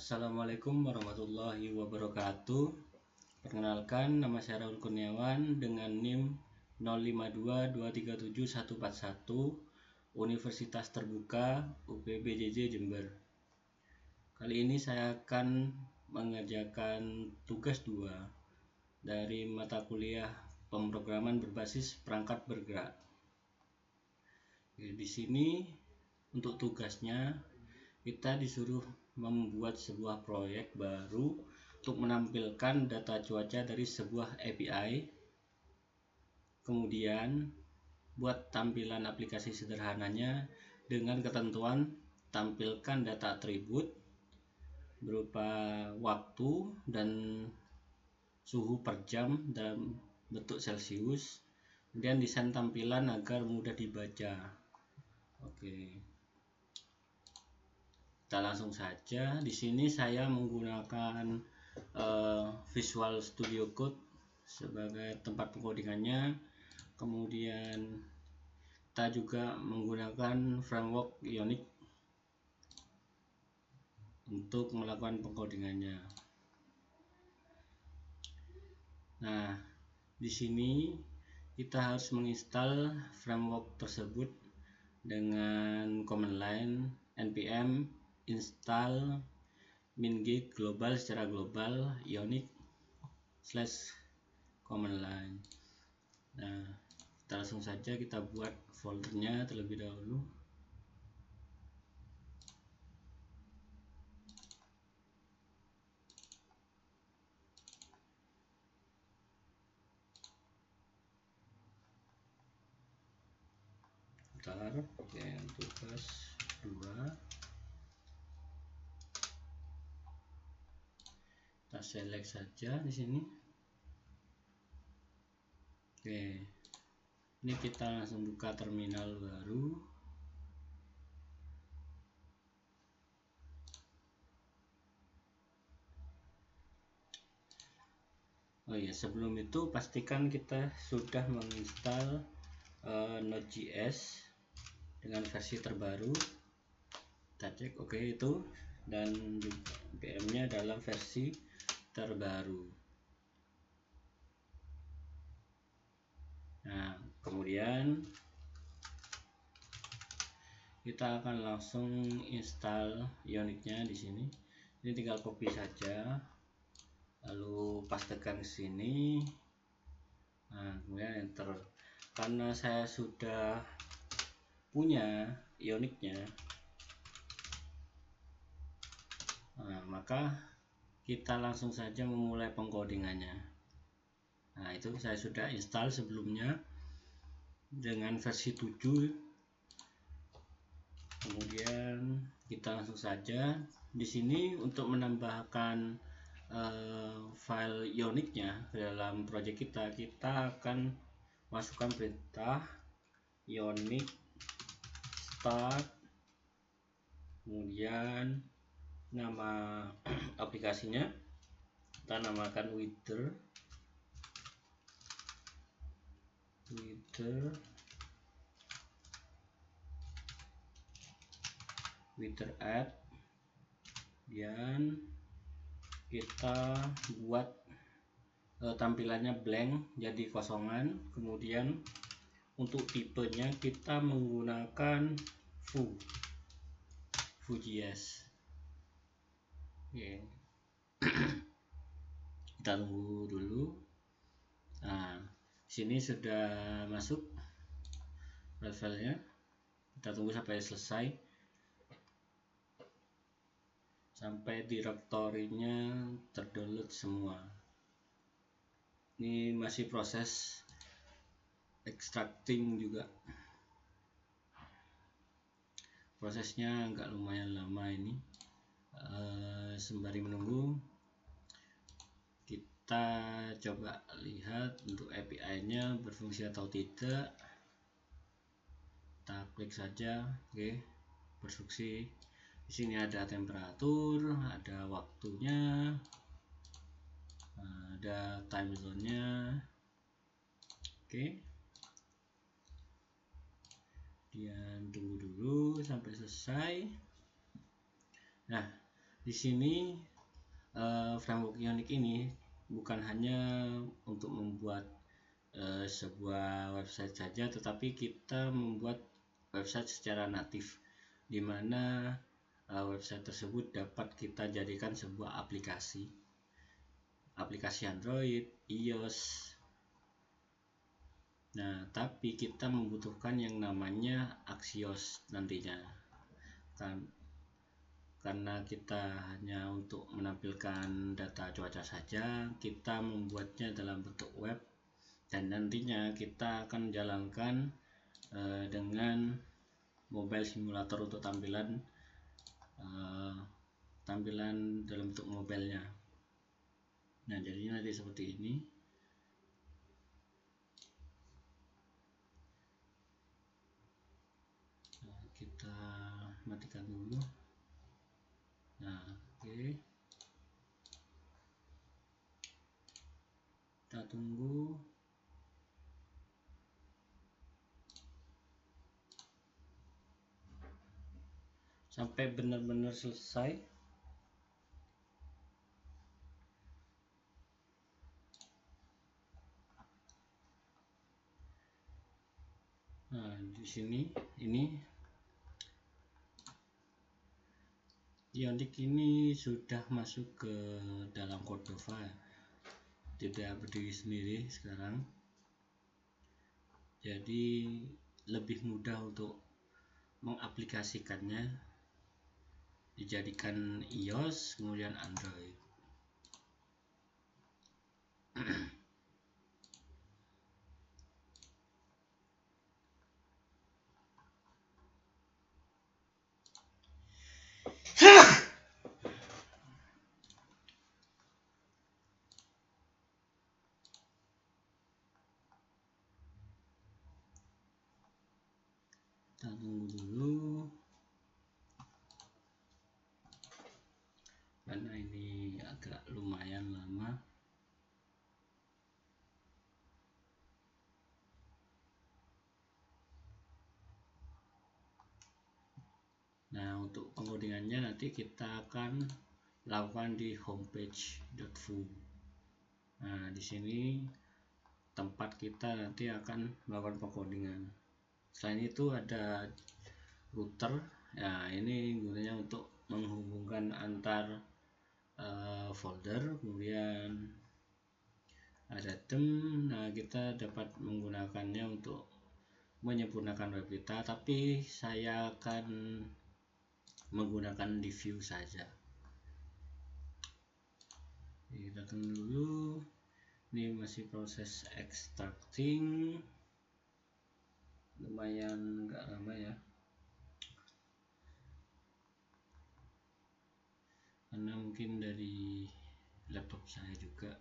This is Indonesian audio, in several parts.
Assalamualaikum warahmatullahi wabarakatuh. Perkenalkan, nama saya Raul Kurniawan dengan NIM 0522371141 Universitas Terbuka UPBJJ Jember. Kali ini saya akan mengerjakan tugas 2 dari mata kuliah pemrograman berbasis perangkat bergerak. Di sini untuk tugasnya kita disuruh membuat sebuah proyek baru untuk menampilkan data cuaca dari sebuah API. Kemudian buat tampilan aplikasi sederhananya dengan ketentuan tampilkan data atribut berupa waktu dan suhu per jam dalam bentuk Celcius. Kemudian desain tampilan agar mudah dibaca. Oke. Kita langsung saja. Di sini saya menggunakan Visual Studio Code sebagai tempat pengodingannya. Kemudian kita juga menggunakan framework Ionic untuk melakukan pengodingannya. Nah, di sini kita harus menginstal framework tersebut dengan command line npm install -git global secara global Ionic / command line. Nah, kita langsung saja kita buat foldernya terlebih dahulu. Bentar, oke, tugas 2. Kita select saja di sini. Oke. Ini kita langsung buka terminal baru. Oh iya, sebelum itu pastikan kita sudah menginstal Node.js dengan versi terbaru. Kita cek oke itu, dan npm-nya dalam versi terbaru. Nah, kemudian kita akan langsung install Ionic-nya di sini. Ini tinggal copy saja, lalu pastekan ke sini. Nah, kemudian enter. Karena saya sudah punya Ionic-nya, maka kita langsung saja memulai pengkodingannya. Nah, itu saya sudah install sebelumnya dengan versi 7. Kemudian kita langsung saja di sini untuk menambahkan file Ionic-nya ke dalam project kita akan masukkan perintah Ionic start, kemudian nama aplikasinya kita namakan Wither app, dan kita buat tampilannya blank, jadi kosongan. Kemudian untuk tipenya kita menggunakan Vue.js. Oke. Kita tunggu dulu. Nah, sini sudah masuk filenya. Kita tunggu sampai selesai, sampai direktorinya terdownload semua. Ini masih proses extracting juga, prosesnya agak lumayan lama ini. Sembari menunggu, kita coba lihat untuk API-nya berfungsi atau tidak. Kita klik saja, oke, berfungsi. Di sini ada temperatur, ada waktunya, ada time zone-nya. Oke. Kemudian tunggu dulu sampai selesai. Nah, Di sini framework Ionic ini bukan hanya untuk membuat sebuah website saja, tetapi kita membuat website secara natif, di mana website tersebut dapat kita jadikan sebuah aplikasi Android, iOS. Nah, tapi kita membutuhkan yang namanya Axios nantinya, karena kita hanya untuk menampilkan data cuaca saja, kita membuatnya dalam bentuk web, dan nantinya kita akan jalankan dengan mobile simulator untuk tampilan dalam bentuk mobilenya. Nah, jadinya nanti seperti ini. Nah, kita matikan dulu. Nah, oke. Kita tunggu sampai benar-benar selesai. Nah, di sini ini Ionic ini sudah masuk ke dalam Cordova, tidak berdiri sendiri sekarang. Jadi lebih mudah untuk mengaplikasikannya, dijadikan iOS kemudian Android. Kita tunggu dulu karena ini agak lumayan lama. Nah, untuk pengodingannya nanti kita akan lakukan di homepage.foo. Nah, di sini tempat kita nanti akan melakukan pengodingan. Selain itu ada router. Ya, ini gunanya untuk menghubungkan antar folder. Kemudian ada theme. Nah, kita dapat menggunakannya untuk menyempurnakan web kita, tapi saya akan menggunakan di view saja. Kita tunggu dulu, ini masih proses extracting, lumayan nggak lama ya, karena mungkin dari laptop saya juga.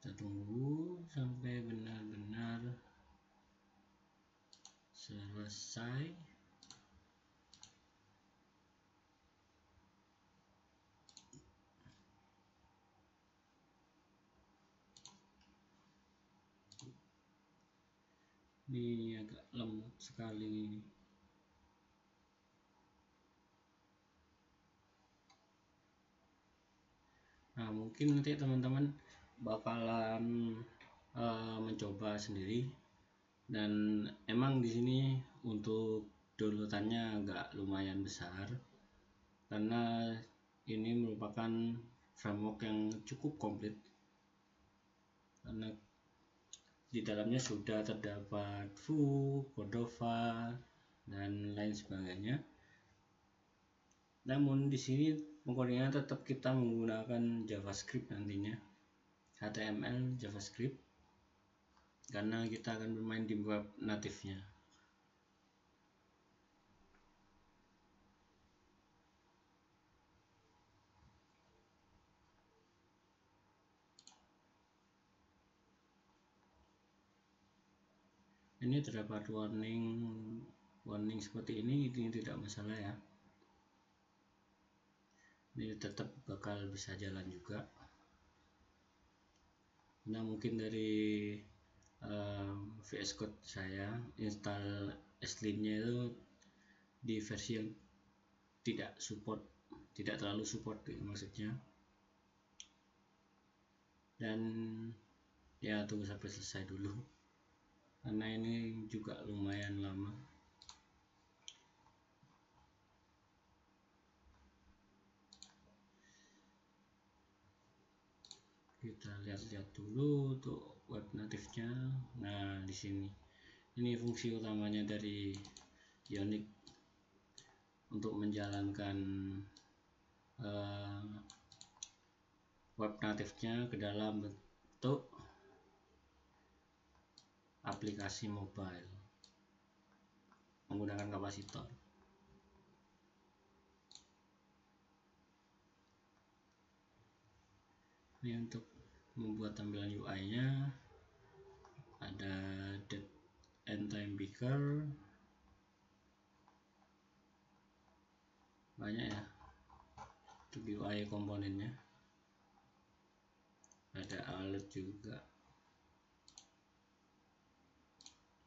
Kita tunggu sampai benar-benar selesai. Ini agak lemot sekali. Nah, mungkin nanti teman-teman bakalan mencoba sendiri, dan emang di sini untuk downloadannya agak lumayan besar karena ini merupakan framework yang cukup komplit, karena di dalamnya sudah terdapat Foo, Cordova, dan lain sebagainya. Namun di sini pengkodingan tetap kita menggunakan JavaScript nantinya, HTML, JavaScript, karena kita akan bermain di web natifnya. Ini terdapat warning seperti ini tidak masalah ya. ini tetap bakal bisa jalan juga. Nah, mungkin dari VS Code saya install Slim-nya itu di versi yang tidak terlalu support maksudnya. Dan ya tunggu sampai selesai dulu karena ini juga lumayan lama. Kita lihat-lihat dulu untuk web native-nya. Nah, di sini ini fungsi utamanya dari Ionic untuk menjalankan web native-nya ke dalam bentuk aplikasi mobile menggunakan kapasitor. Ini untuk membuat tampilan UI-nya ada date and time picker, banyak ya untuk UI komponennya. Ada alert juga,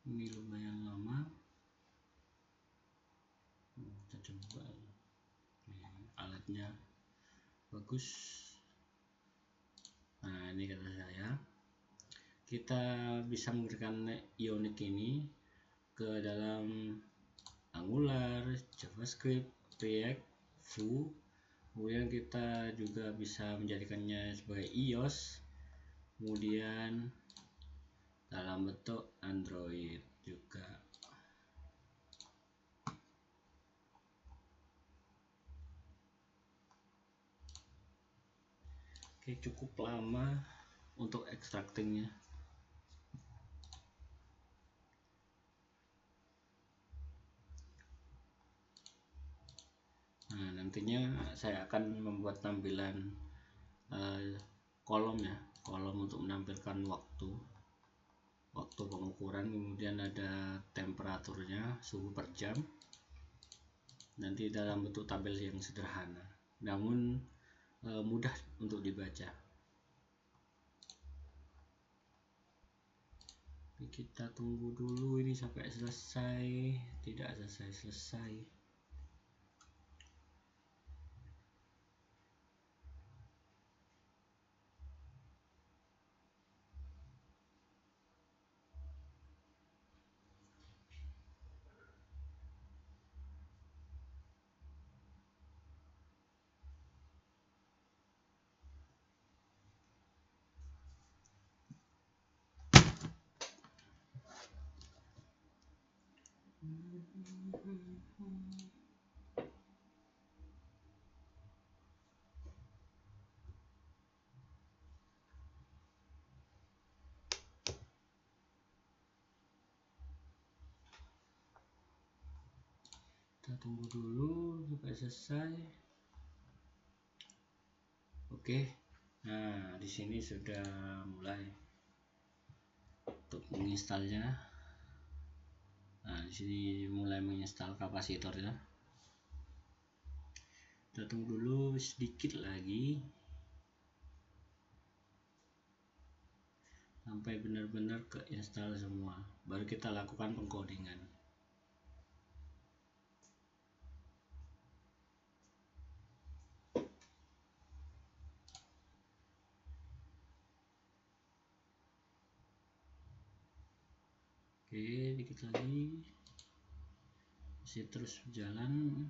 ini lumayan lama. Kita coba, alatnya bagus. Nah, ini kata saya kita bisa menggunakan Ionic ini ke dalam Angular, JavaScript, React, Vue. Kemudian kita juga bisa menjadikannya sebagai iOS, kemudian dalam bentuk Android juga. Oke, cukup lama untuk extractingnya. Nah, nantinya saya akan membuat tampilan kolom ya, kolom untuk menampilkan waktu pengukuran, kemudian ada temperaturnya, suhu per jam, nanti dalam bentuk tabel yang sederhana namun mudah untuk dibaca. Kita tunggu dulu ini sampai selesai. Tidak selesai. Kita tunggu dulu sampai selesai. Oke, nah di sini sudah mulai untuk menginstalnya. Nah, di sini mulai menginstal kapasitornya. Kita tunggu dulu sedikit lagi sampai benar-benar keinstall semua, baru kita lakukan pengcodingan. Oke, dikit lagi, masih terus berjalan.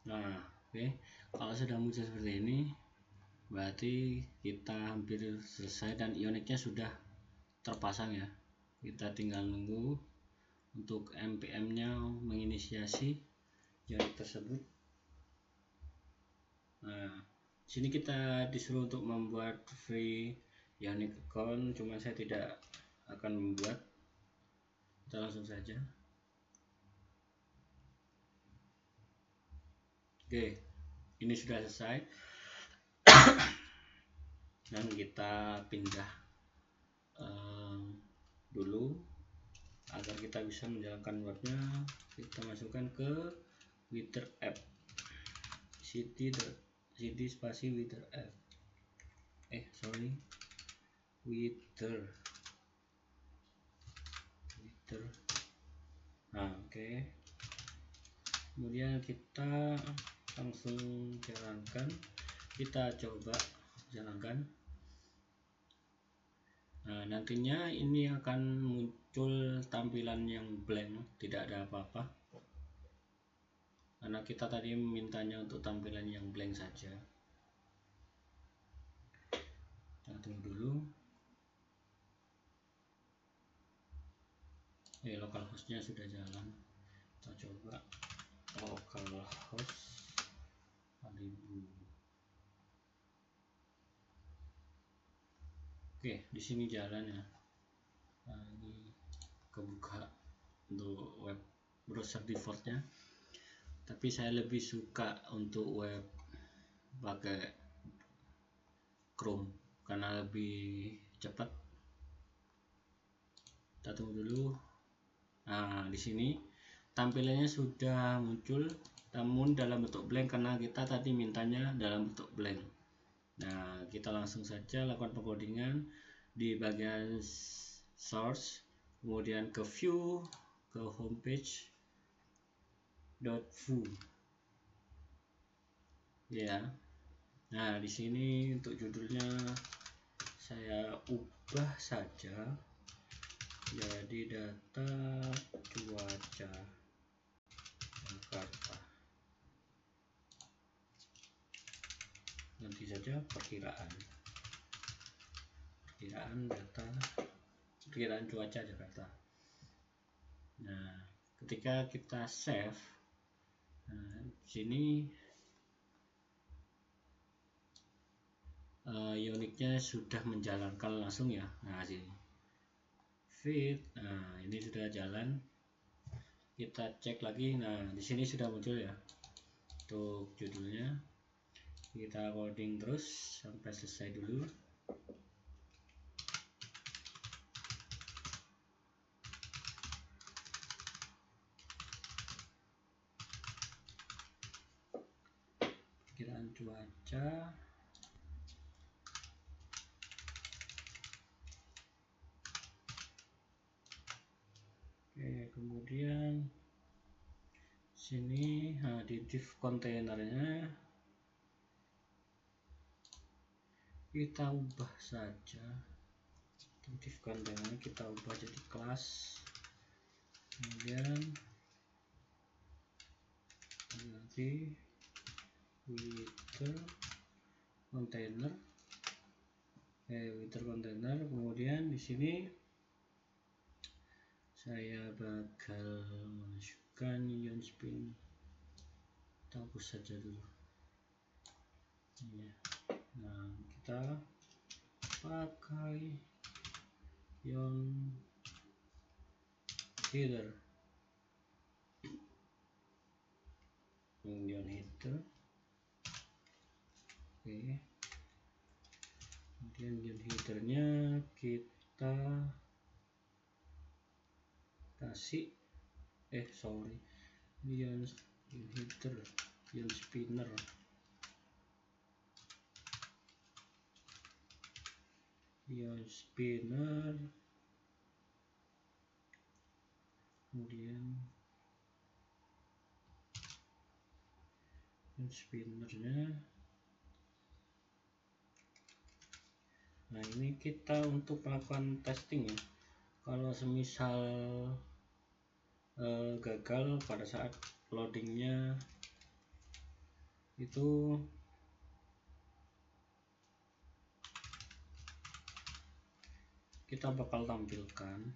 Nah, oke, kalau sudah muncul seperti ini berarti kita hampir selesai dan Ionicnya sudah terpasang ya. Kita tinggal nunggu untuk npm-nya menginisiasi Ionic tersebut. Nah, sini kita disuruh untuk membuat free Ionic account, cuma saya tidak akan membuat. Kita langsung saja. Oke, ini sudah selesai. dan kita pindah dulu agar kita bisa menjalankan webnya. Kita masukkan ke Wither app, cd spasi Wither app, Wither. Nah, oke. Kemudian kita langsung jalankan, kita coba jalankan. Nah, nantinya ini akan muncul tampilan yang blank, tidak ada apa-apa, karena kita tadi mintanya untuk tampilan yang blank saja. Kita tunggu dulu. Localhostnya sudah jalan. Kita coba localhost 1000. Oke, di sini jalan ya. Nah, ini kebuka untuk web browser defaultnya, tapi saya lebih suka untuk web pakai Chrome karena lebih cepat. Kita tunggu dulu. Nah, di sini tampilannya sudah muncul, namun dalam bentuk blank karena kita tadi mintanya dalam bentuk blank. Nah, kita langsung saja lakukan pengkodingan di bagian source, kemudian ke view, ke homepage .foo ya. Nah, di sini untuk judulnya saya ubah saja jadi data cuaca Jakarta. Nanti saja perkiraan cuaca Jakarta. Nah, ketika kita save, nah, sini Yoniknya sudah menjalankan langsung ya. Nah, sini feed, nah ini sudah jalan. Kita cek lagi. Nah, di sini sudah muncul ya untuk judulnya. Kita coding terus sampai selesai dulu. Perkiraan cuaca. Oke, kemudian sini di div kontainernya kita ubah saja. Div kontainernya kita ubah jadi kelas, kemudian nanti Wither container, kemudian di sini saya bakal masukkan ion spin, kita hapus saja dulu ya. Nah, kita pakai ion header, oke. Kemudian ion headernya kita kasih ion header, ion spinner, kemudian spinnernya. Nah, ini kita untuk melakukan testing ya. Kalau semisal gagal pada saat loadingnya itu kita bakal tampilkan.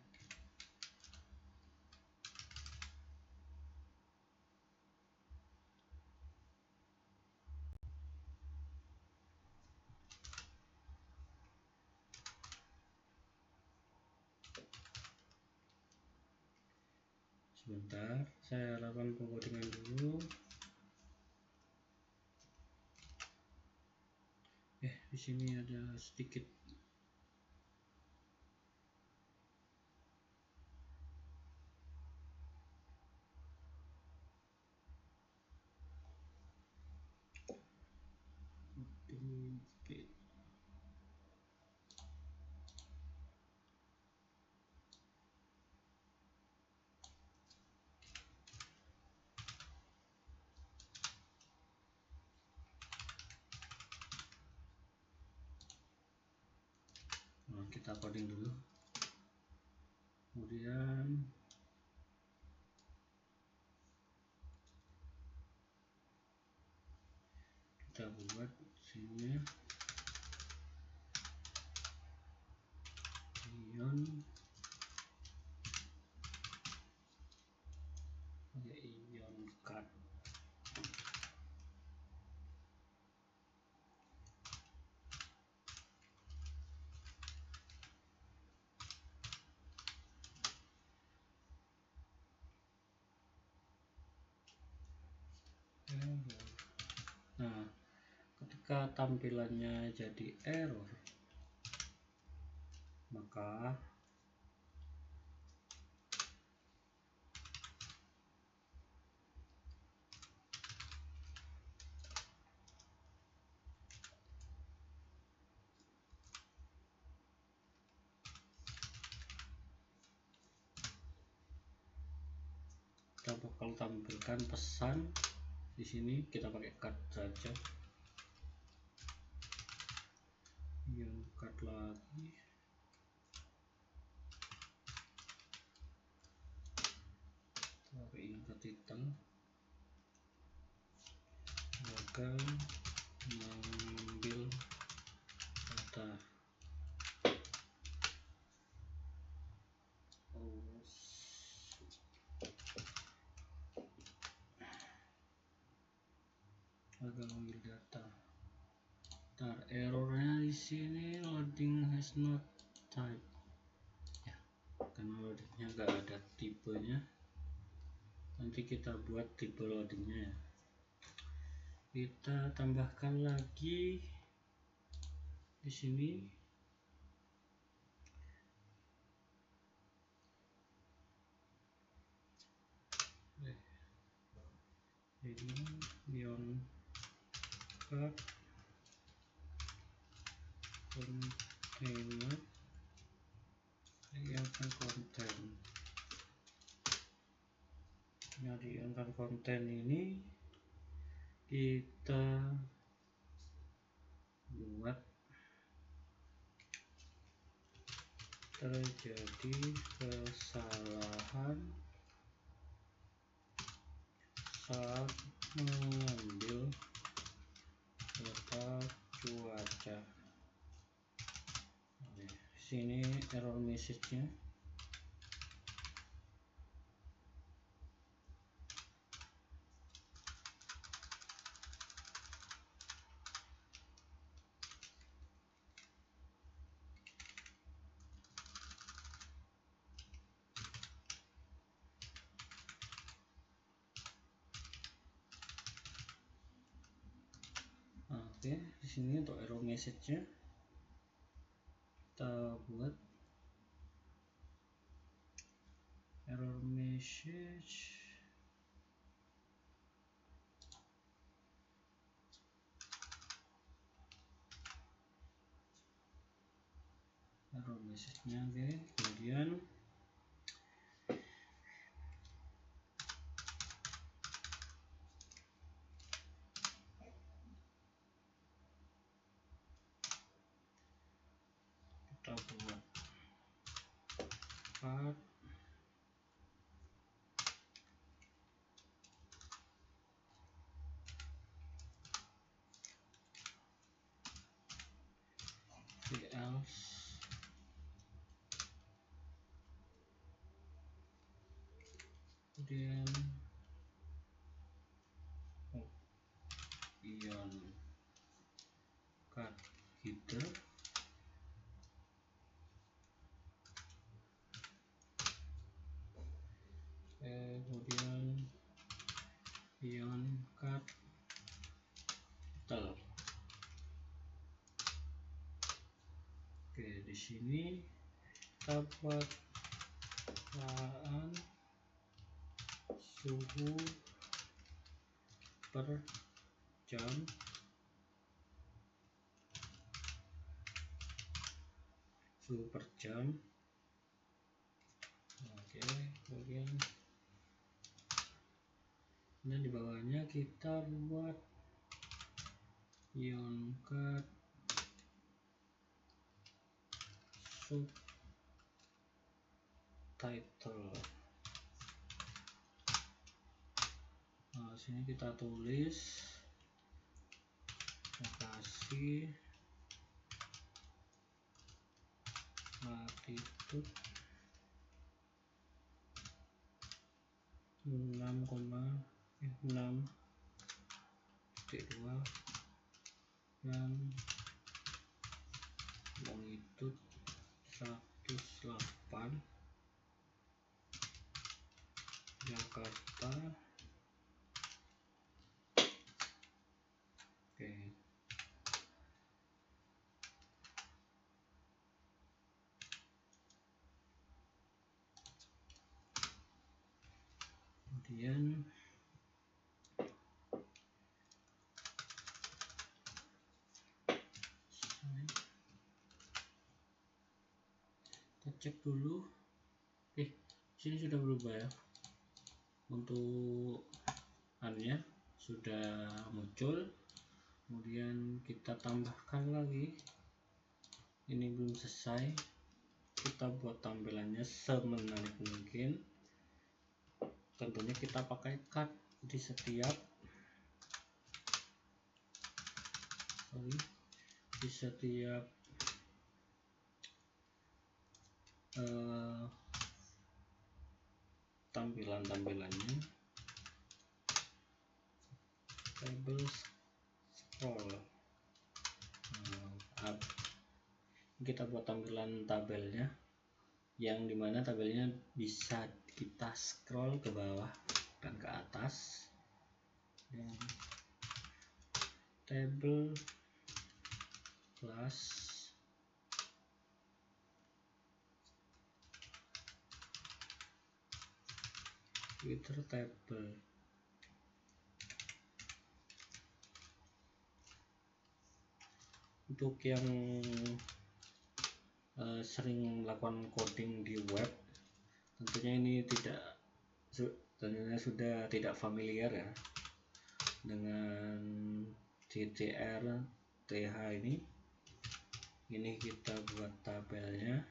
Sebentar, saya lakukan pengkodingan dulu. Di sini ada sedikit kita coding dulu, kemudian kita buat sini ion card. Nah, ketika tampilannya jadi error, maka kita bakal tampilkan pesan. Di sini kita pakai card saja, ion card lagi, kita pakai ion card title, gagal mengambil data. Gagal mengambil data. Ntar errornya di sini loading has not type, ya, karena loadingnya nggak ada tipenya. Nanti kita buat tipe loadingnya ya. Kita tambahkan lagi di sini ini ion card container ion konten. Nah, di ion konten ini kita buat terjadi kesalahan saat mengambil data cuaca. Di sini error message-nya. Oke, di sini untuk error message-nya kita buat error message nya. Oke, kemudian kita buat part else kemudian ion card header kemudian ion card title. Oke, di sini kita buat suhu per jam, Oke, kemudian dan di bawahnya kita buat cut subtitle. Nah, sini kita tulis lokasi, latitude 6,6.2 dan longitude 108 Jakarta. Oke. Kemudian kita cek dulu. Sini sudah berubah ya. Untuk anunya sudah muncul. Kemudian kita tambahkan lagi. Ini belum selesai. Kita buat tampilannya semenarik mungkin. Tentunya kita pakai cut di setiap tampilannya. Table scroll. Kita buat tampilan tabelnya, yang dimana tabelnya bisa kita scroll ke bawah dan ke atas. Dan table class Twitter table. Untuk yang sering melakukan coding di web, tentunya ini tentunya sudah tidak familiar ya dengan CTR TH ini. Ini kita buat tabelnya.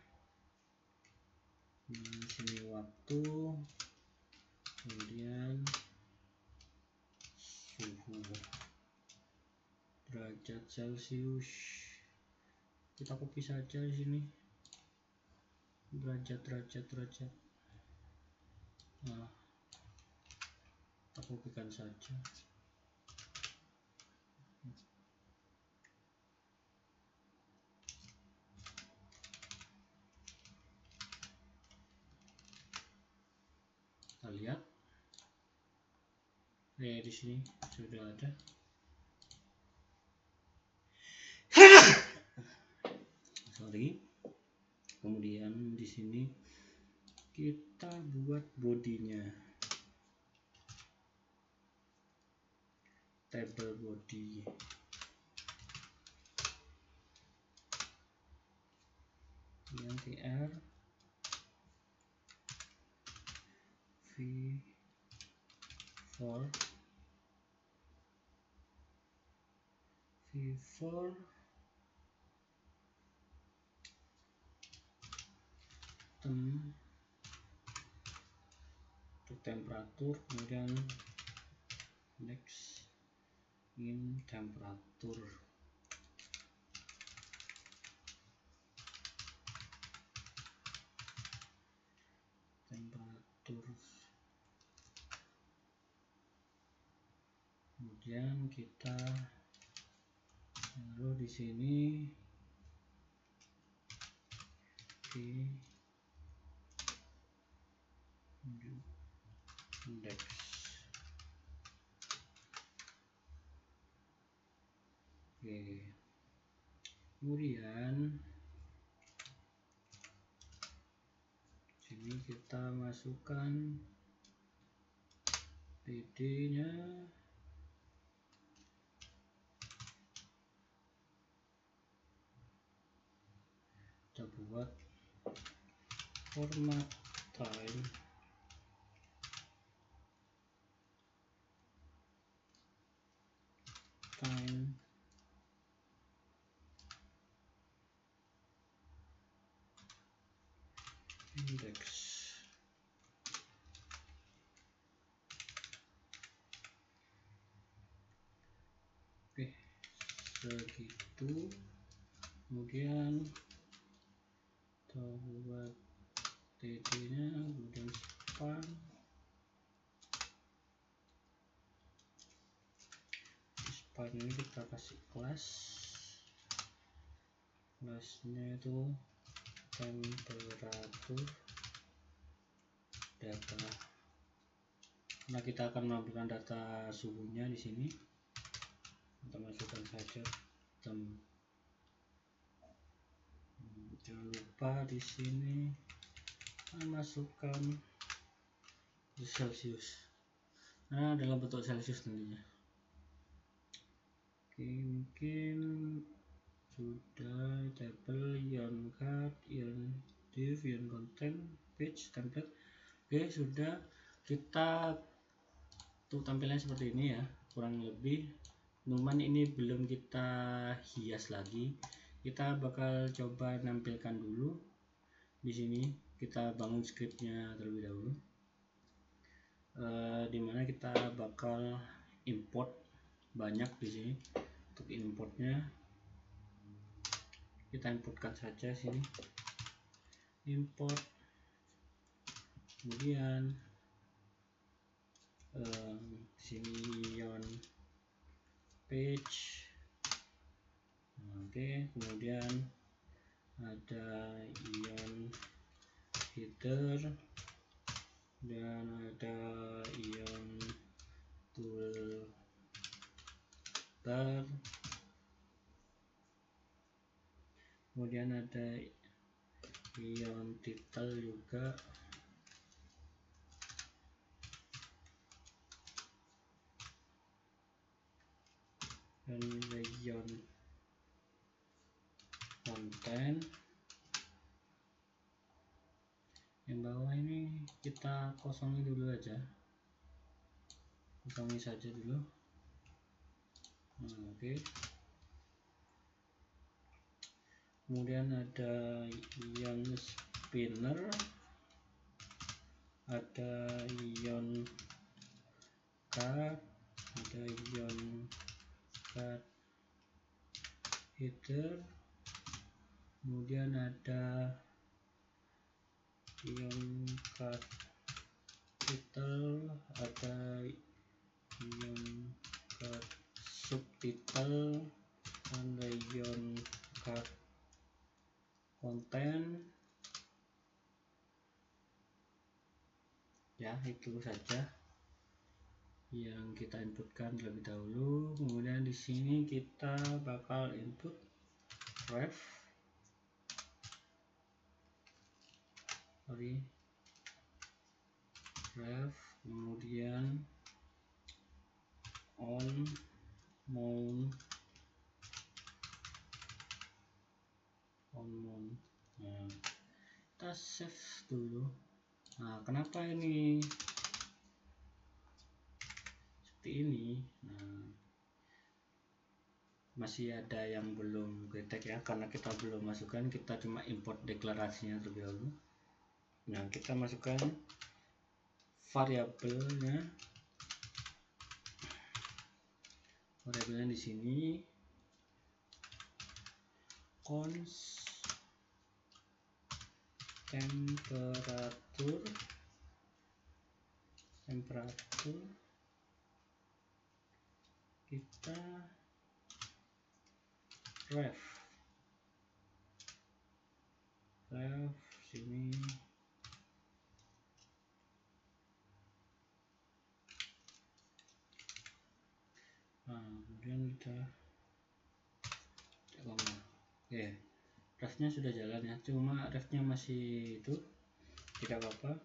Di sini waktu, kemudian suhu, derajat Celcius. Kita copy saja di sini derajat. Nah, kita kopikan saja. Kita lihat. Di sini sudah ada. Kemudian di sini kita buat bodinya, table body. Yang tr v4 untuk temperatur, kemudian next in temperatur. Kemudian kita taruh di sini di index. Oke. Kemudian kita masukkan id nya, kita buat format time index. Oke, segitu. Kemudian kita buat dd nya, kemudian span, ini kita kasih kelasnya itu temperatur data. Nah, kita akan menampilkan data suhunya di sini. Kita masukkan saja jangan lupa di sini masukkan Celsius. Nah, dalam bentuk Celsius tentunya. Oke, mungkin sudah table, ion card, ion div, ion content, page, template. Oke, sudah. Kita tuh tampilannya seperti ini ya, kurang lebih. Cuman ini belum kita hias lagi. Kita bakal coba nampilkan dulu di sini. Kita bangun scriptnya terlebih dahulu, dimana kita bakal import banyak di sini. Untuk importnya kita importkan saja sini, import, kemudian sini ion page. Oke, kemudian ada ion header dan ada ion toolbar, kemudian ada ion title juga, dan ion content. Yang bawah ini kita kosongi dulu aja, kosongi saja dulu. Oke. Kemudian ada ion spinner, ada ion card, ada ion card header, kemudian ada ion card title, ada ion card subtitle, ada ion card content. Ya, itu saja yang kita inputkan terlebih dahulu. Kemudian di sini kita bakal input ref, kemudian on mount. Nah, kita save dulu. Nah, kenapa ini seperti ini? Nah, masih ada yang belum ketek ya, karena kita belum masukkan, kita cuma import deklarasinya terlebih dahulu. Nah, kita masukkan variabelnya di sini, const temperatur kita ref sini. Nah, kemudian kita oke, refnya sudah jalan ya, cuma refnya masih itu. tidak apa-apa.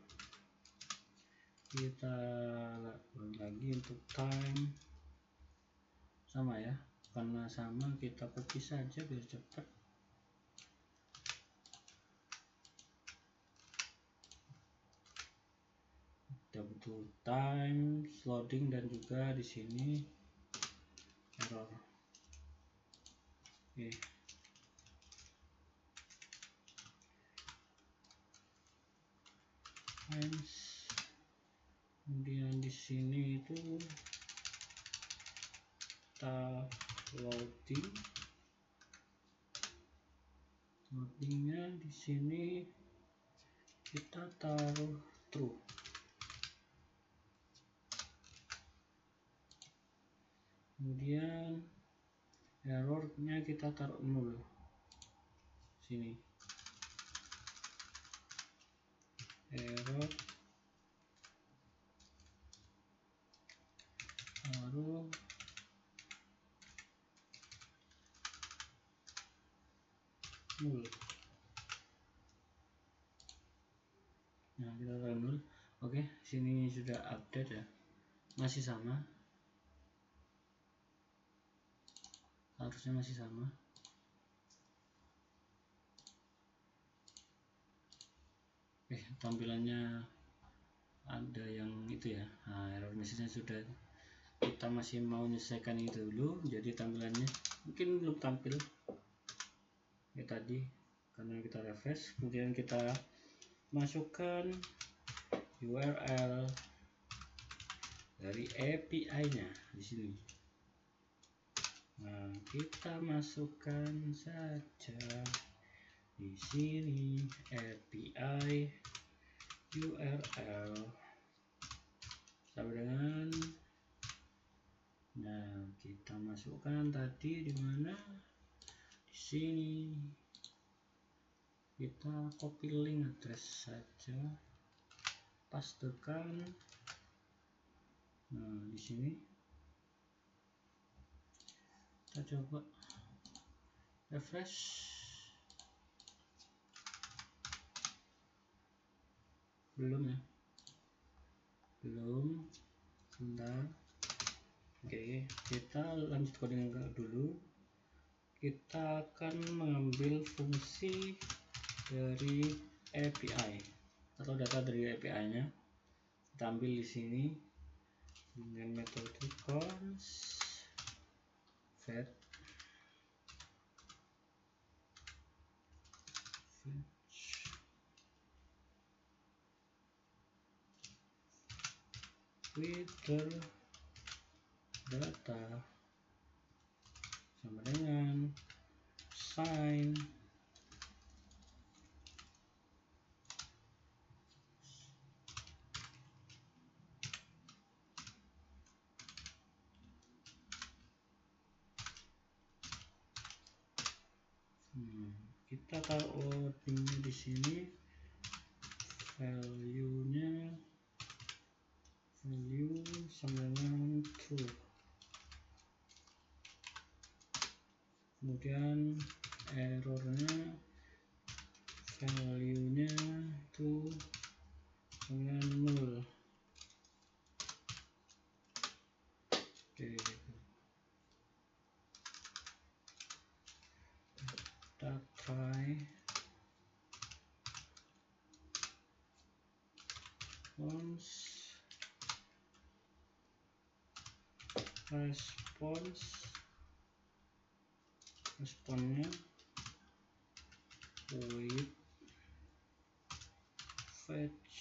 Kita lagi untuk time sama ya, karena sama kita copy saja biar cepat. Kita butuh time, loading, dan juga di sini error. Oke. Times. Kemudian di sini itu kita loadingnya di sini kita taruh true. Kemudian errornya kita taruh 0 sini. Error taruh 0. Nah, kita taruh 0. Oke, sini sudah update ya. Masih sama. Harusnya masih sama. Tampilannya ada yang itu ya. Nah, error message-nya sudah. Kita masih mau menyelesaikan itu dulu, jadi tampilannya mungkin belum tampil ya tadi karena kita refresh. Kemudian kita masukkan URL dari API-nya di sini. Nah, kita masukkan saja di sini API URL sama dengan. Nah, kita masukkan tadi di mana? Di sini. Kita copy link address saja, pastekan. Nah, di sini kita coba refresh. Belum ya? Belum. Bentar. Oke, kita lanjut coding dulu. Kita akan mengambil fungsi dari API atau data dari API-nya. Kita ambil di sini dengan metode const fetch with data sama dengan sign kita taruh di sini value sama dengan true. Kemudian errornya value-nya itu dengan 0. Oke, kita try responnya with fetch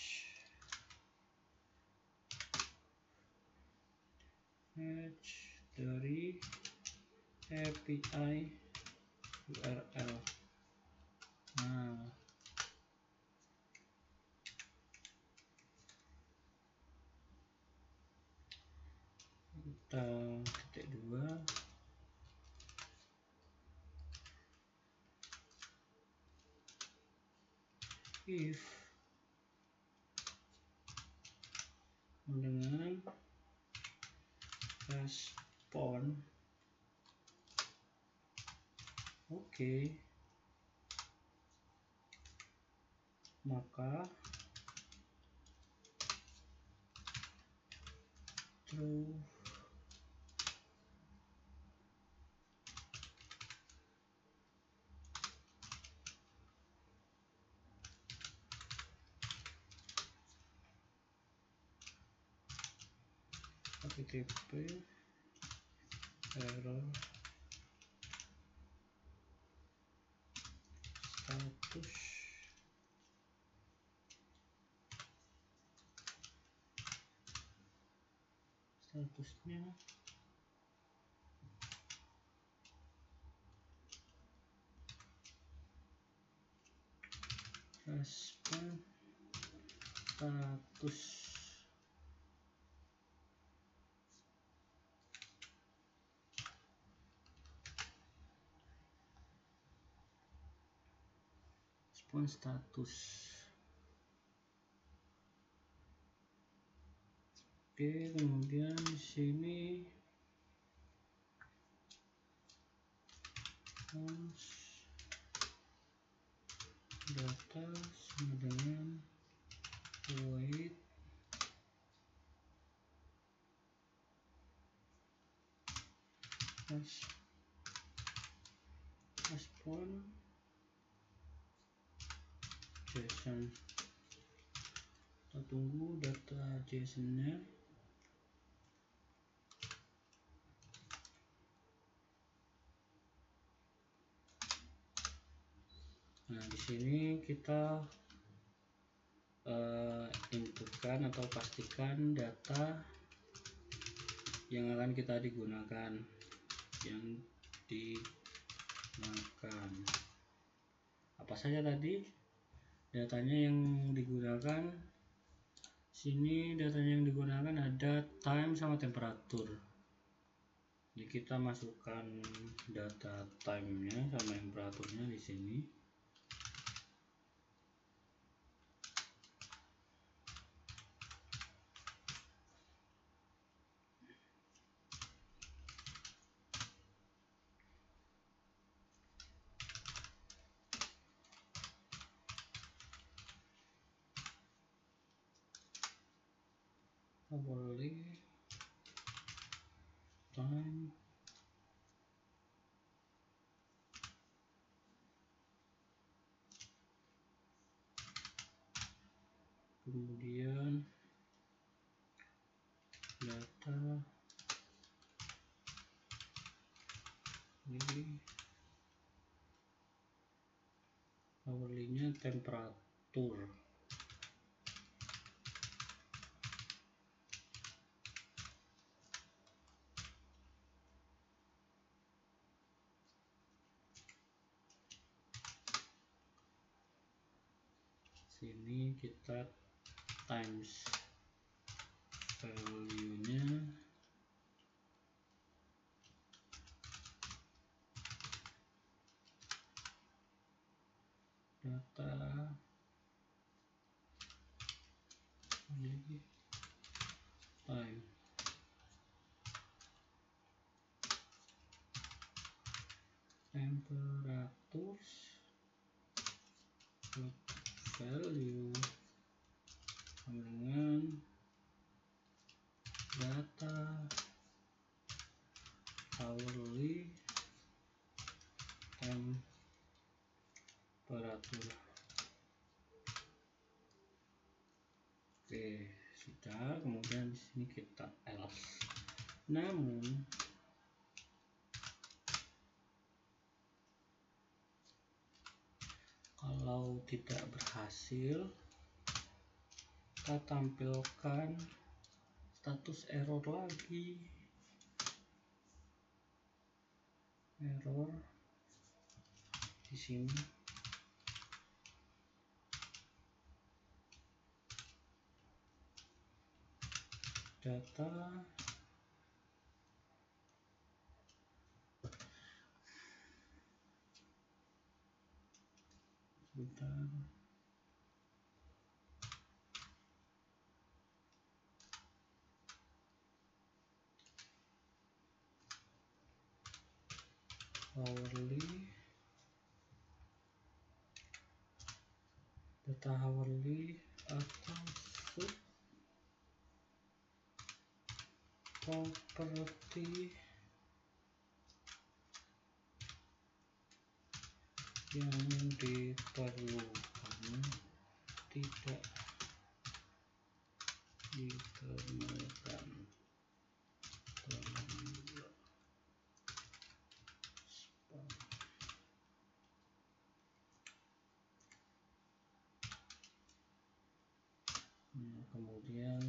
dari API URL. Nah, kita ketik 2 if dengan respon oke, maka true. HTTP error statusnya respon status Oke, kemudian di sini data sama dengan void respon JSON. Kita tunggu data JSON-nya. Nah, di sini kita inputkan atau pastikan data yang akan kita digunakan, apa saja tadi datanya yang digunakan. Sini datanya yang digunakan ada time sama temperatur. Jadi kita masukkan data time-nya sama temperaturnya di sini. Hourly time kemudian data ini hourly-nya temperatur. Sini kita times value-nya data ini time temperatur value dengan data hourly temperatur. Oke, sudah. Kemudian di sini kita else. Namun kalau tidak berhasil, kita tampilkan status error lagi. Error di sini. Data sebentar. Hourly data hourly atau sub properti yang diperlukan tidak ditemukan dalam spam. Kemudian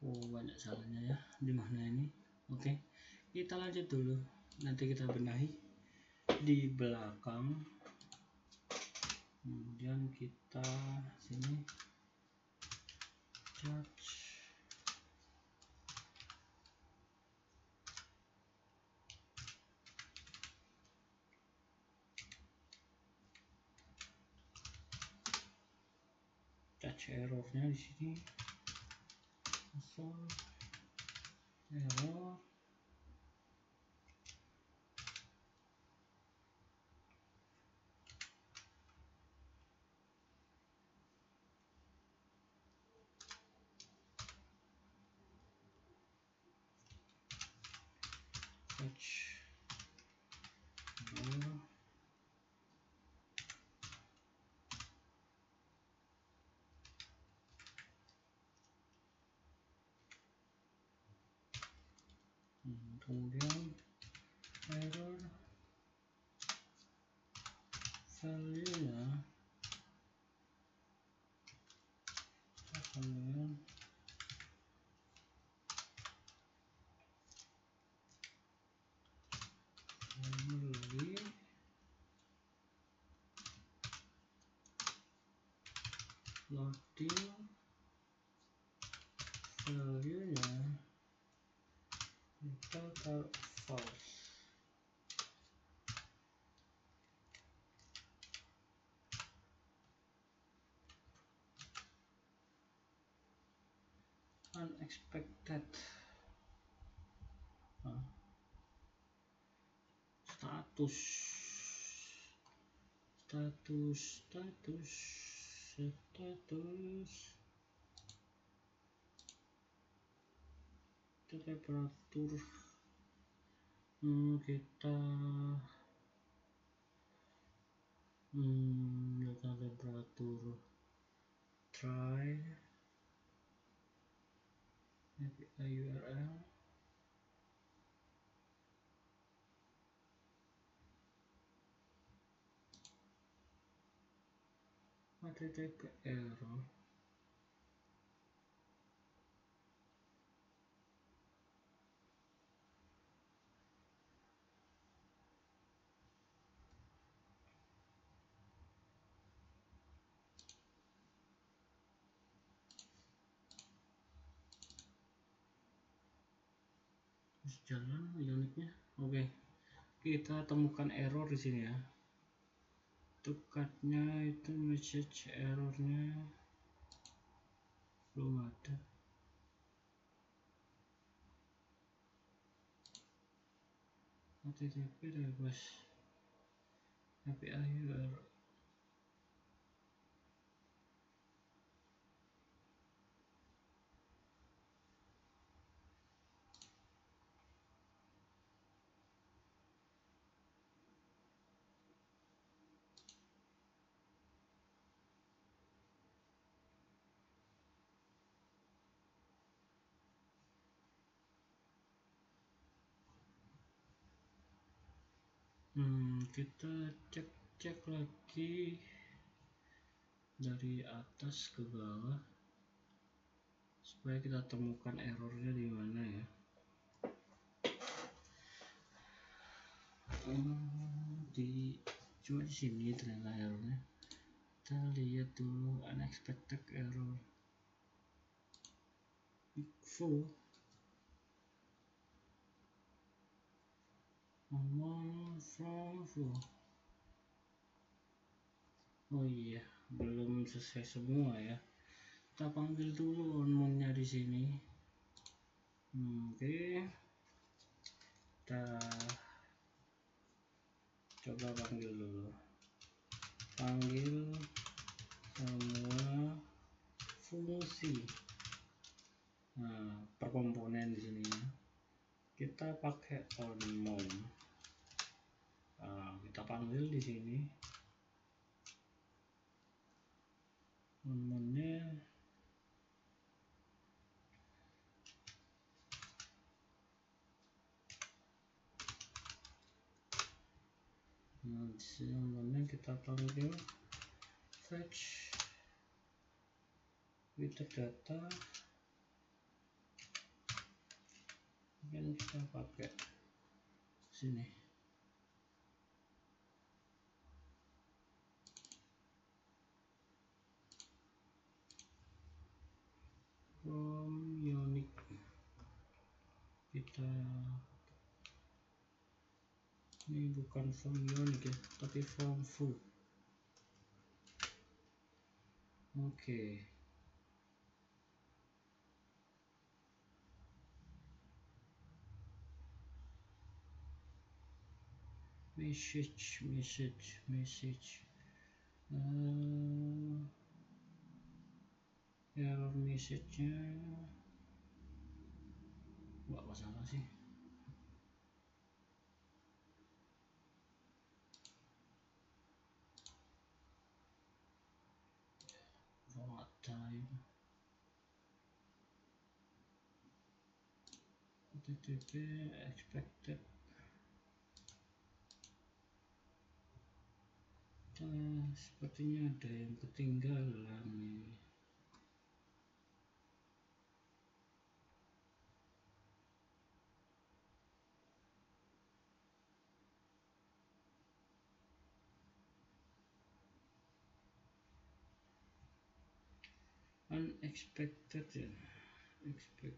banyak salahnya ya di mana ini. Oke, kita lanjut dulu, nanti kita benahi di belakang. Kemudian kita sini catch errornya di sini, error catch error. Kemudian error value-nya kemudian family loading value-nya kita taruh false. Unexpected status temperatur kita data temperatur try API URL HTTP error. Jalan uniknya. Oke, kita temukan error di sini ya. Tukatnya itu message errornya belum ada. HTTP request API URL. Kita cek lagi dari atas ke bawah supaya kita temukan errornya di mana ya. Cuma di sini ternyata errornya. Kita lihat dulu unexpected error. Info oh iya, belum selesai semua ya. Kita panggil dulu onmonnya di sini. Oke, kita coba panggil dulu. Panggil semua fungsi. Nah, per komponen di sini ya. Kita pakai onMon. Nah, kita panggil di sini. Onmonnya kita panggil fetch with data, dan kita pakai sini from unique. Kita ini bukan from unique ya, tapi from foo. Oke. Message error message-nya nggak masalah sih. Format time HTTP expected. Sepertinya ada yang ketinggalan nih. Unexpected ya, expected.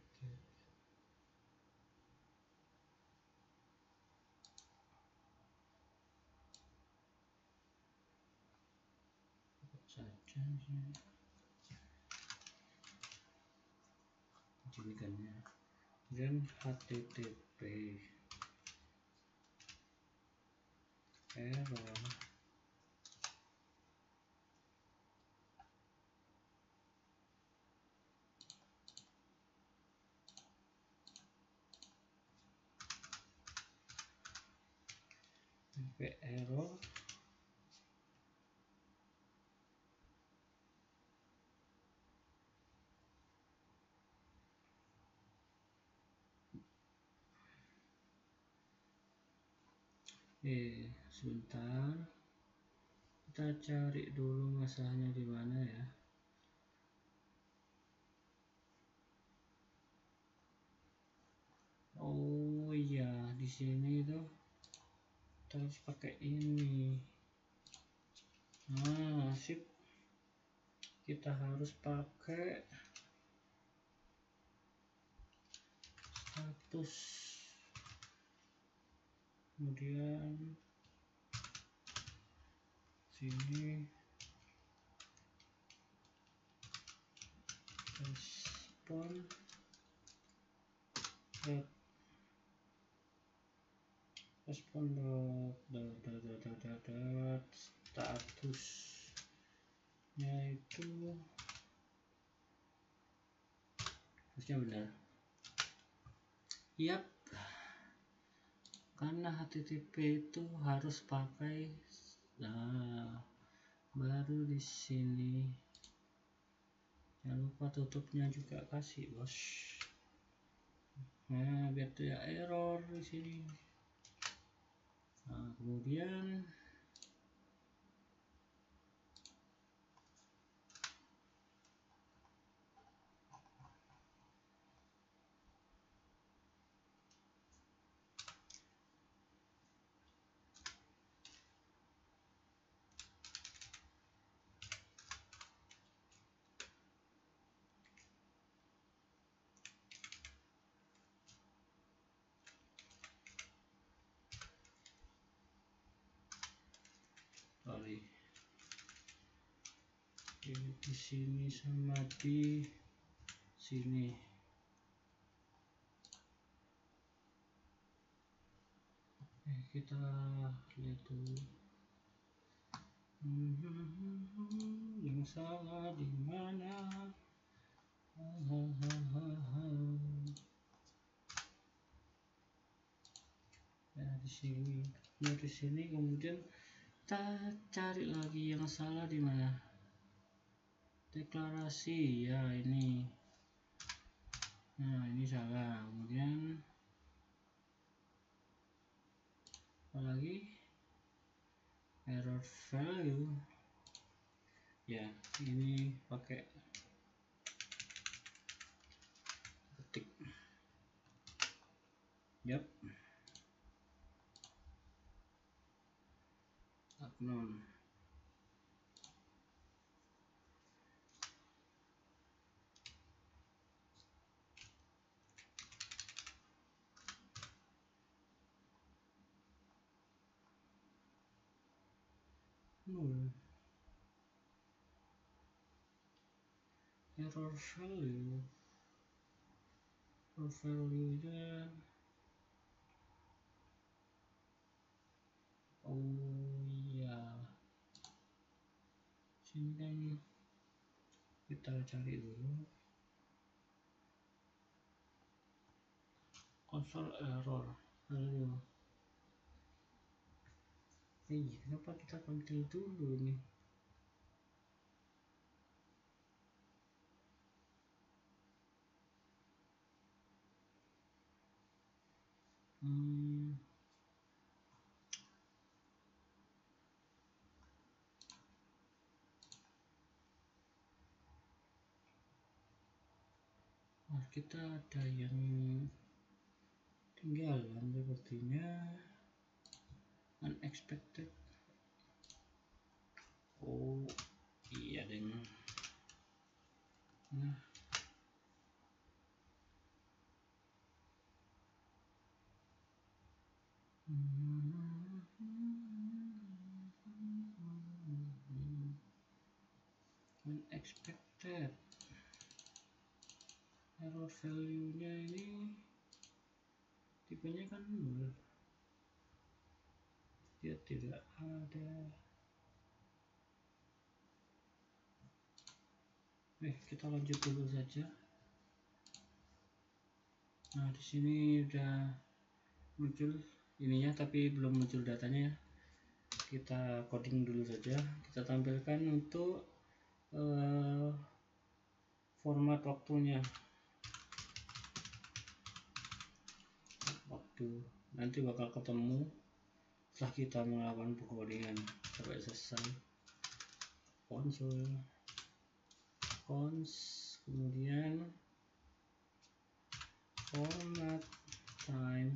Saja sih. Jadikannya dan HTTP error error sebentar, kita cari dulu masalahnya di mana ya. Oh iya, di sini tuh kita harus pakai ini. Nah, sip. Kita harus pakai status. Kemudian sini respon statusnya itu harusnya benar. Yap, karena HTTP itu harus pakai, nah baru di sini jangan lupa tutupnya juga kasih bos. Nah biar tidak error di sini. Nah kemudian di sini sama di sini. Kita lihat dulu Yang salah di mana? Ya di sini. Nah di sini kemudian kita cari lagi yang salah di mana. Deklarasi ya ini. Nah ini salah. Kemudian apalagi error value. Ya ini pakai ketik. Yap. Unknown. Null. Error value. Error value-nya iya. Sini kan kita cari dulu. Console error value. Kenapa kita tampil dulu nih? Nah, kita ada yang tinggalan sepertinya. Unexpected. Oh iya deng. Nah unexpected. Error value nya ini tipenya kan nol, dia tidak ada. Kita lanjut dulu saja. Nah di sini udah muncul ininya tapi belum muncul datanya. Kita coding dulu saja. Kita tampilkan untuk format waktunya. Waktu nanti bakal ketemu setelah kita melakukan pengcodingan sampai selesai. Console kemudian format time,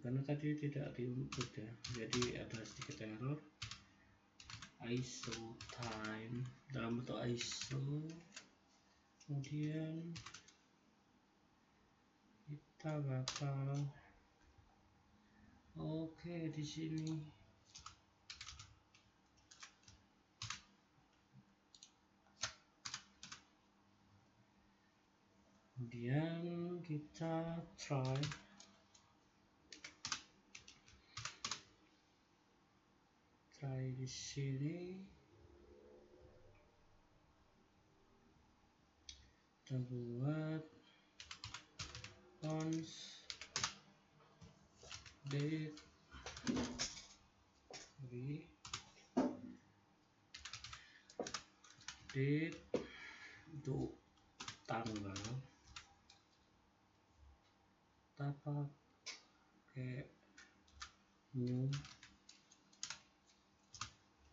karena tadi tidak diinput ya, jadi ada sedikit error. ISO time dalam bentuk ISO, kemudian kita bakal di sini kemudian kita try di sini. Kita buat cons date untuk tanggal, kita pakai new,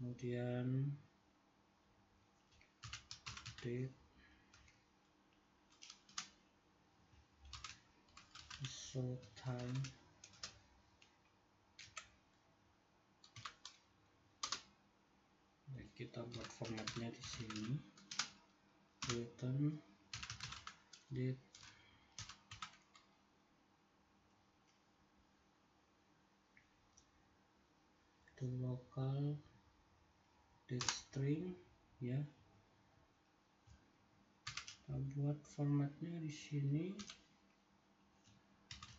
kemudian date ISO time. Kita buat formatnya di sini, return date to local date string ya. Kita buat formatnya di sini,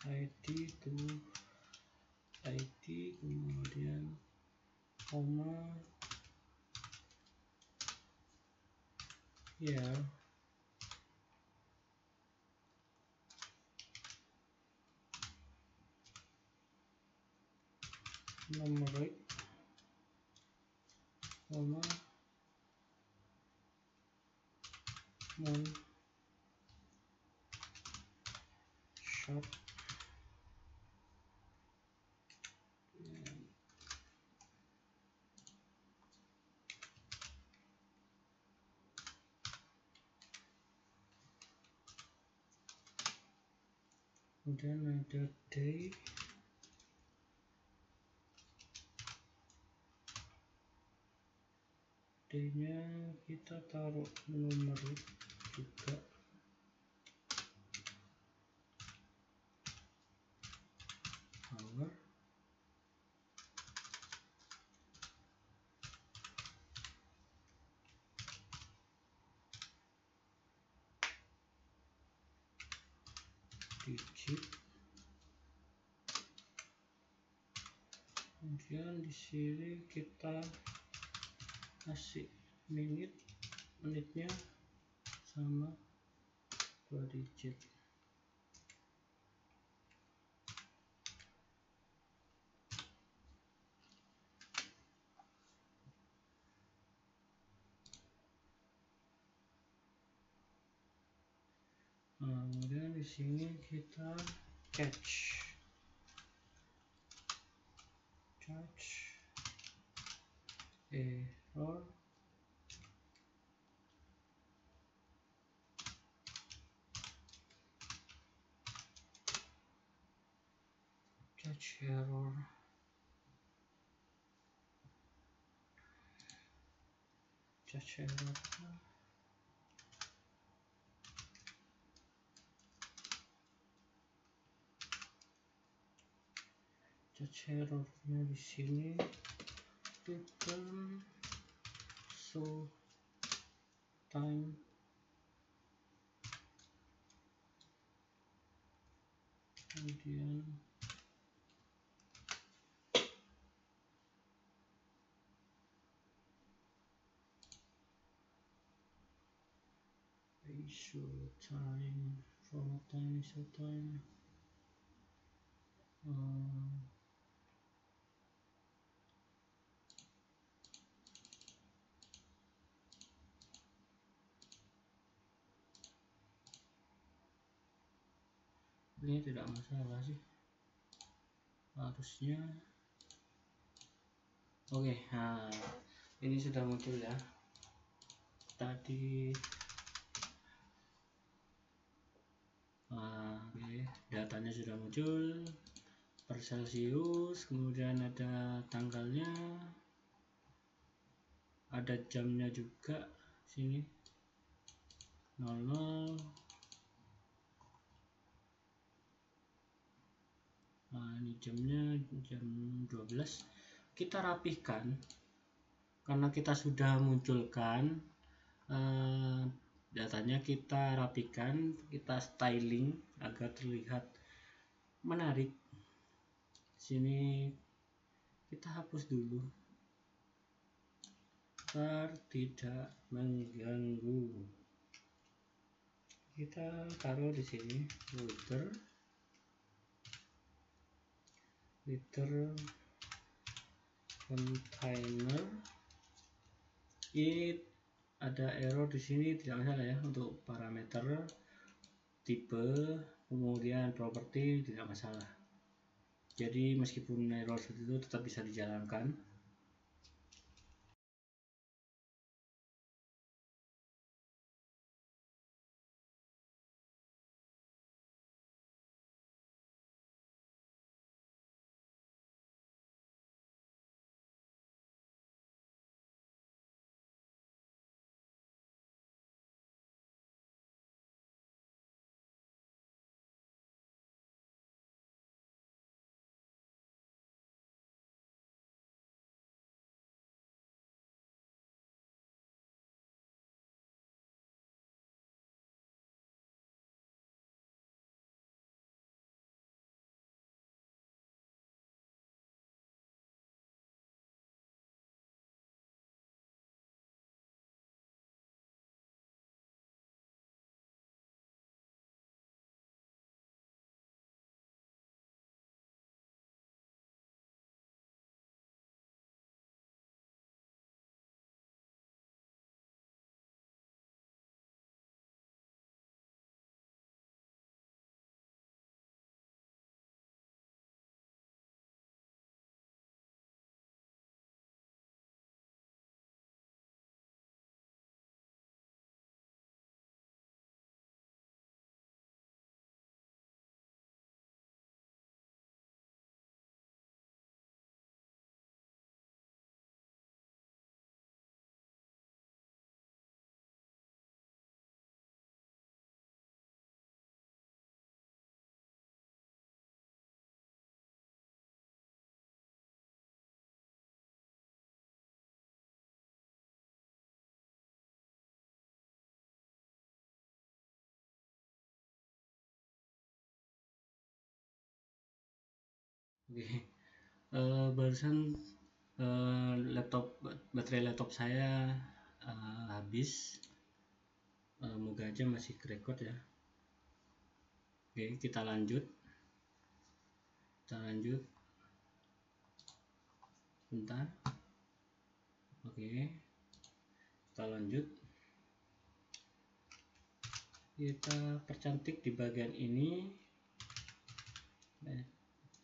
id to id, kemudian koma ya numerik koma mon short kemudian ada day nya kita taruh numerik juga hour digit, kemudian di sini kita kasih menitnya sama 2 digit. Kemudian di sini kita catch error errornya di sini return show time kemudian show time format time show time ini tidak masalah sih harusnya. Oke, nah ini sudah muncul ya tadi. Oke, datanya sudah muncul per Celsius, kemudian ada tanggalnya, ada jamnya juga sini 00. Ini jamnya jam 12. Kita rapihkan karena kita sudah munculkan datanya, kita rapikan, kita styling agar terlihat menarik. Sini kita hapus dulu agar tidak mengganggu. Kita taruh di sini liter container. Ini ada error di sini, tidak masalah ya, untuk parameter tipe kemudian properti tidak masalah. Jadi meskipun error seperti itu tetap bisa dijalankan. Oke, barusan baterai laptop saya habis. Moga aja masih kerekod ya. Oke, kita lanjut bentar. Oke, kita lanjut. Kita percantik di bagian ini.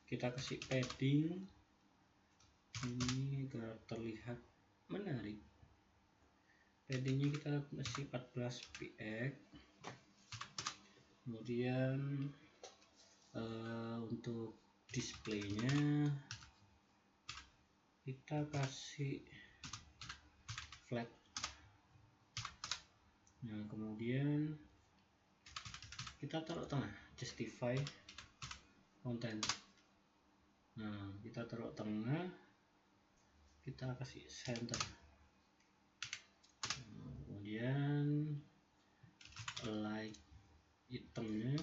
Kita kasih padding ini agar terlihat menarik. Paddingnya kita kasih 14 px. Kemudian untuk displaynya kita kasih flat. Nah, kemudian kita taruh tengah, justify content. Nah, kita taruh tengah, kita kasih center. Kemudian like itemnya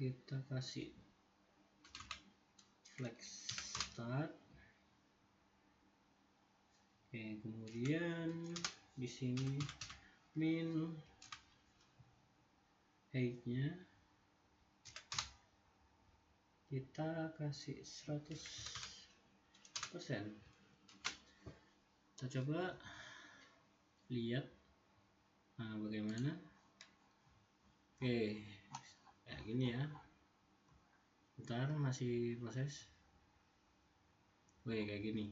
kita kasih flex start. Oke, kemudian di sini min height-nya kita kasih 100%. Kita coba lihat bagaimana. Oke, kayak gini ya. Bentar, masih proses. Oke, kayak gini.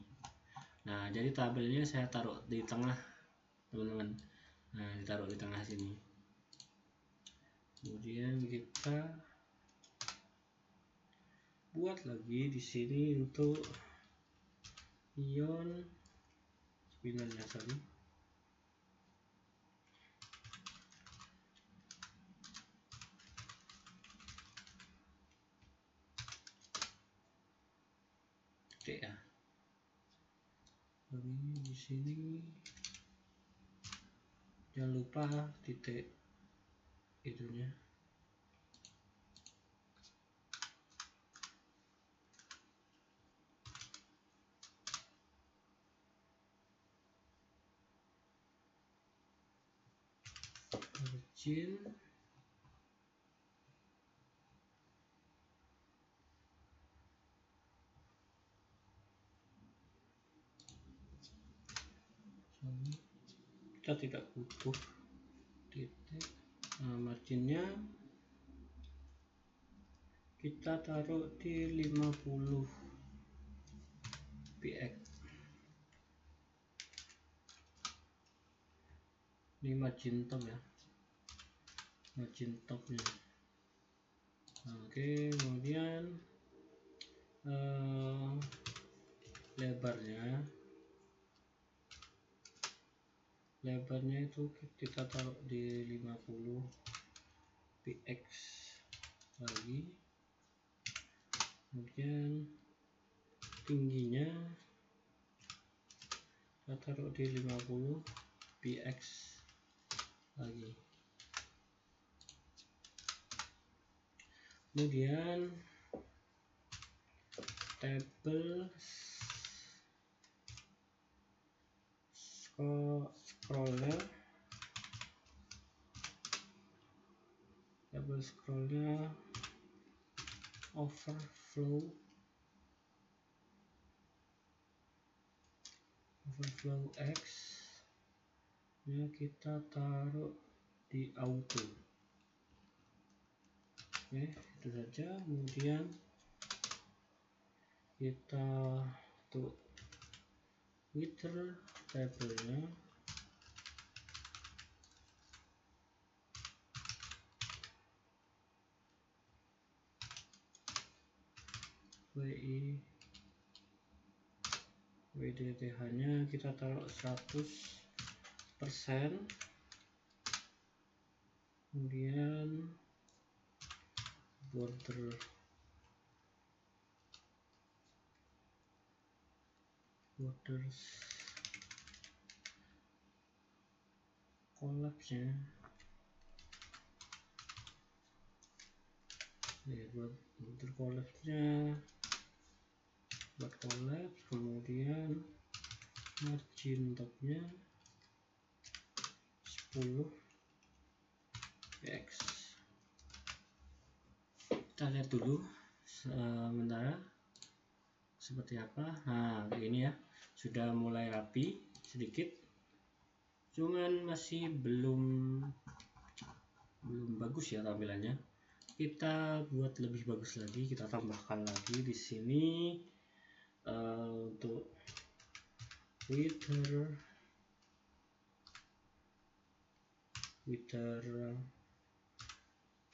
Nah, jadi tabelnya saya taruh di tengah, teman-teman. Nah, ditaruh di tengah sini. Kemudian kita buat lagi di sini untuk ion spinnernya tadi. Oke ya. Ini di sini jangan lupa titik itunya. Origin kita tidak butuh titik. Nah, marginnya kita taruh di 50 px. Ini margin top ya, margin topnya. Oke, kemudian lebarnya itu kita taruh di 50 px lagi. Kemudian tingginya kita taruh di 50 px lagi. Kemudian tabel scrollnya overflow X nya kita taruh di auto. Oke, itu saja. Kemudian kita untuk wither tabelnya WDTH nya kita taruh 100%. Kemudian borders collapse nya buat collapse-nya, buat collapse, kemudian margin topnya 10 px. Kita lihat dulu sementara seperti apa. Nah ini ya, sudah mulai rapi sedikit, cuman masih belum bagus ya tampilannya. Kita buat lebih bagus lagi, kita tambahkan lagi di sini untuk Twitter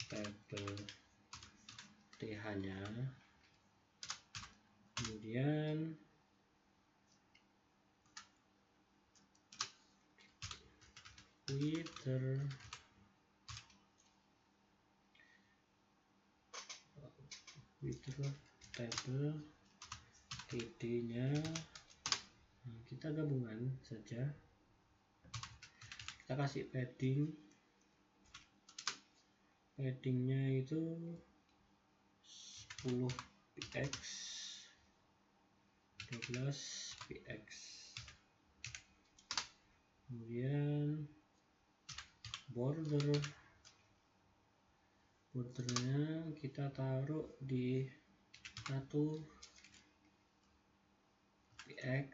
table th nya, kemudian Twitter table td nya, nah, kita gabungan saja, kita kasih paddingnya itu 10 px, 12 px, kemudian bordernya kita taruh di 1 px,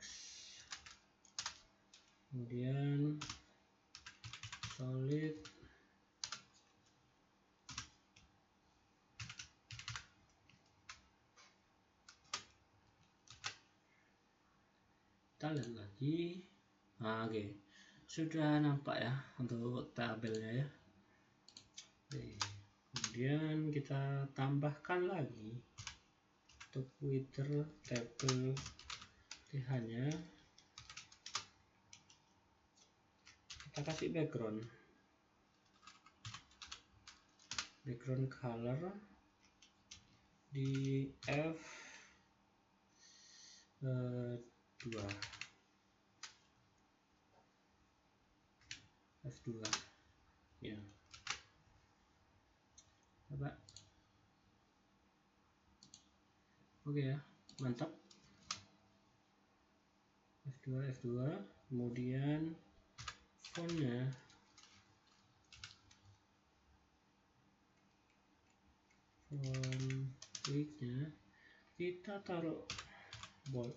kemudian solid kita lihat lagi. Nah, oke. Sudah nampak ya untuk tabelnya ya. Oke. Kemudian kita tambahkan lagi untuk Twitter table th nya, kita kasih background color di F2 ya. Coba. Oke ya, mantap. F2, kemudian fontnya kliknya kita taruh bold,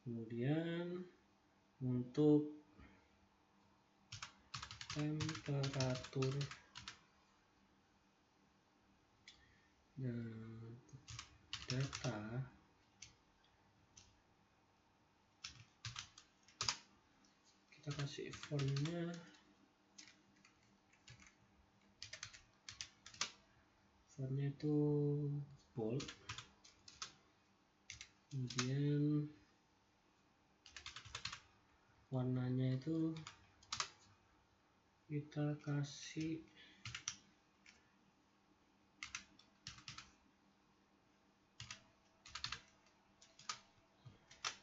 kemudian untuk temperatur dan data kita kasih fontnya itu bold, kemudian warnanya itu kita kasih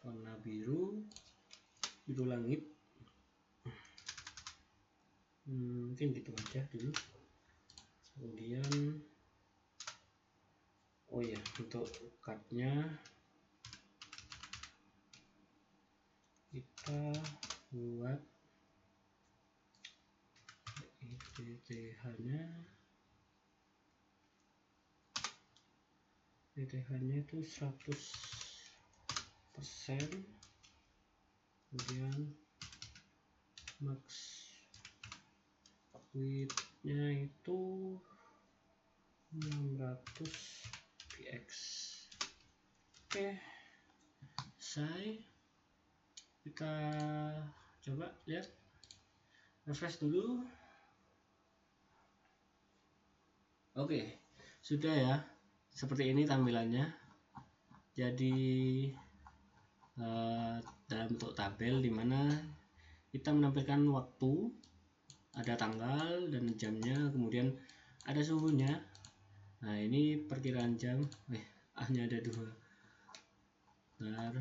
warna biru langit, mungkin gitu aja dulu. Kemudian oh ya, untuk cardnya kita buat PTH-nya itu 100%, kemudian max width-nya itu 600 px. Oke, kita coba lihat, refresh dulu. Oke, sudah ya, seperti ini tampilannya. Jadi dalam bentuk tabel dimana kita menampilkan waktu, ada tanggal dan jamnya, kemudian ada suhunya. Nah ini perkiraan jam, hanya ada 2. Bentar.